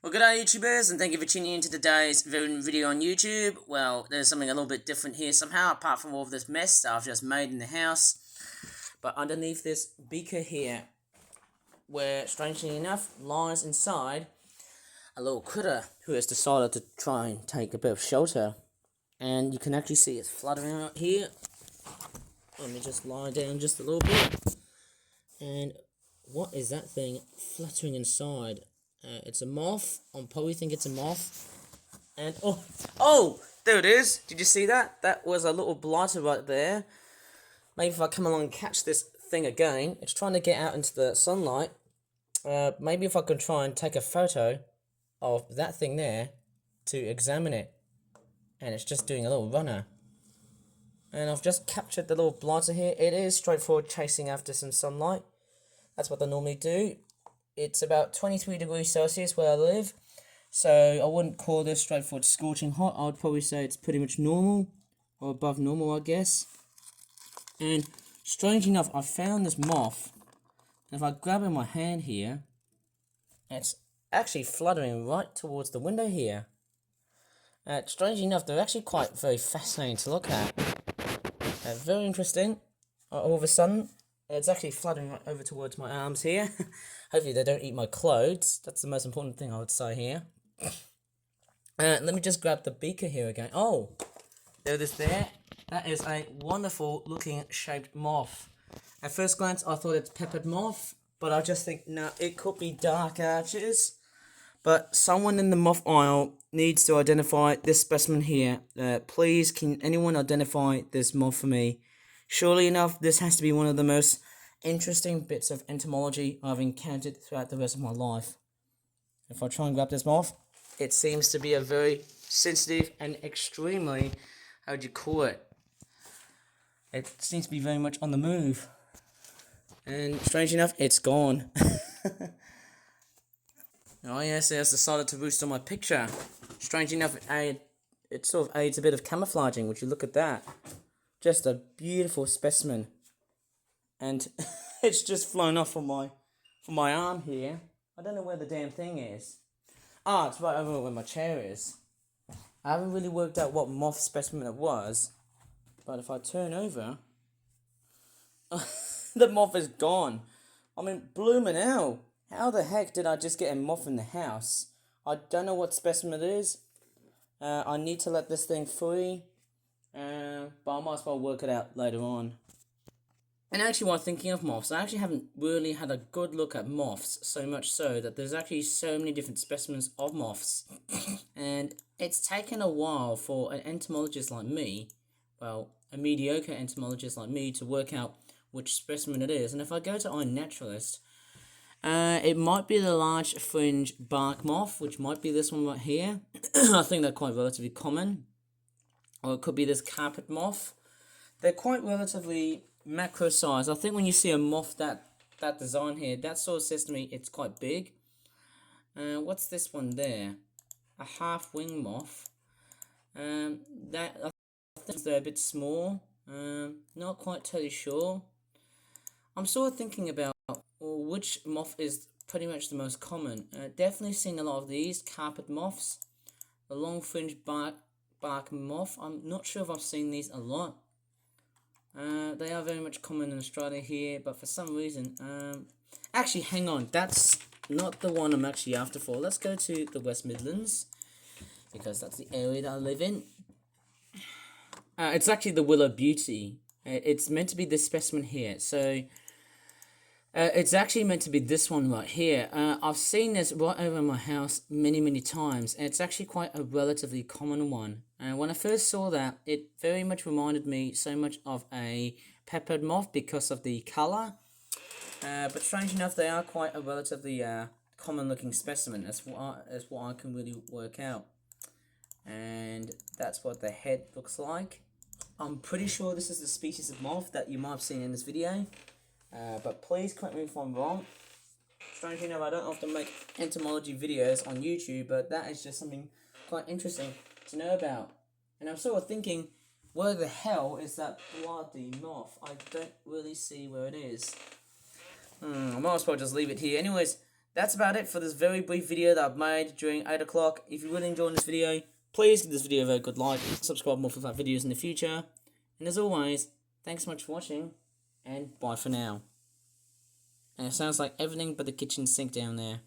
Well, good day, YouTubers, and thank you for tuning in to today's video on YouTube. Well, there's something a little bit different here somehow, apart from all of this mess that I've just made in the house. But underneath this beaker here, where, strangely enough, lies inside a little critter who has decided to try and take a bit of shelter. And you can actually see it fluttering out here. Let me just lie down just a little bit. And what is that thing fluttering inside? It's a moth. I probably think it's a moth. And oh, there it is. Did you see that? That was a little blighter right there. Maybe if I come along and catch this thing again, it's trying to get out into the sunlight. Maybe if I can try and take a photo of that thing there to examine it. And it's just doing a little runner. And I've just captured the little blighter here. It is straightforward chasing after some sunlight. That's what they normally do. It's about 23 degrees Celsius where I live, so I wouldn't call this straightforward scorching hot. I would probably say it's pretty much normal, or above normal, I guess. And strange enough, I found this moth, and if I grab it in my hand here, it's actually fluttering right towards the window here. Strange enough, they're actually quite very fascinating to look at. Very interesting. All of a sudden, it's actually fluttering right over towards my arms here. Hopefully they don't eat my clothes. That's the most important thing I would say here. Let me just grab the beaker here again. Oh, there it is there. That is a wonderful looking shaped moth. At first glance I thought it's peppered moth, but I just think, no, it could be dark arches. But someone in the moth aisle needs to identify this specimen here. Please, can anyone identify this moth for me? Surely enough, this has to be one of the most interesting bits of entomology I've encountered throughout the rest of my life. If I try and grab this moth, it seems to be a very sensitive and extremely, how would you call it? It seems to be very much on the move. And strange enough, it's gone. Oh yes, it has decided to roost on my picture. Strange enough, it sort of aids a bit of camouflaging. Would you look at that? Just a beautiful specimen. And it's just flown off from my arm here. I don't know where the damn thing is. Ah, it's right over where my chair is. I haven't really worked out what moth specimen it was. But if I turn over, the moth is gone. I mean, bloomin' hell. How the heck did I just get a moth in the house? I don't know what specimen it is. I need to let this thing free. But I might as well work it out later on. And actually, while thinking of moths, I actually haven't really had a good look at moths, so much so that there's actually so many different specimens of moths. And it's taken a while for an entomologist like me, well, a mediocre entomologist like me, to work out which specimen it is. And if I go to iNaturalist, it might be the large fringe bark moth, which might be this one right here. I think they're quite relatively common. Or it could be this carpet moth. They're quite relatively macro size. I think when you see a moth that design here, that sort of says to me it's quite big. What's this one there? A half-wing moth. That I think they're a bit small. Not quite totally sure. I'm sort of thinking about which moth is pretty much the most common. Definitely seen a lot of these carpet moths. The long fringe bark moth. I'm not sure if I've seen these a lot. They are very much common in Australia here, but for some reason, actually, hang on, that's not the one I'm actually after for. Let's go to the West Midlands, because that's the area that I live in. It's actually the Willow Beauty. It's meant to be this specimen here, so it's actually meant to be this one right here. I've seen this right over my house many times, and it's actually quite a relatively common one. When I first saw that, it very much reminded me so much of a peppered moth because of the colour. But strange enough, they are quite a relatively common looking specimen. That's what I can really work out. And that's what the head looks like. I'm pretty sure this is the species of moth that you might have seen in this video. But please correct me if I'm wrong. Strangely enough, I don't often make entomology videos on YouTube, but that is just something quite interesting to know about. And I'm sort of thinking, where the hell is that bloody moth? I don't really see where it is. I might as well just leave it here. Anyways, that's about it for this very brief video that I've made during 8 o'clock. If you really enjoyed this video, please give this video a very good like, subscribe more for that videos in the future, and as always, thanks so much for watching, and bye for now. And it sounds like everything but the kitchen sink down there.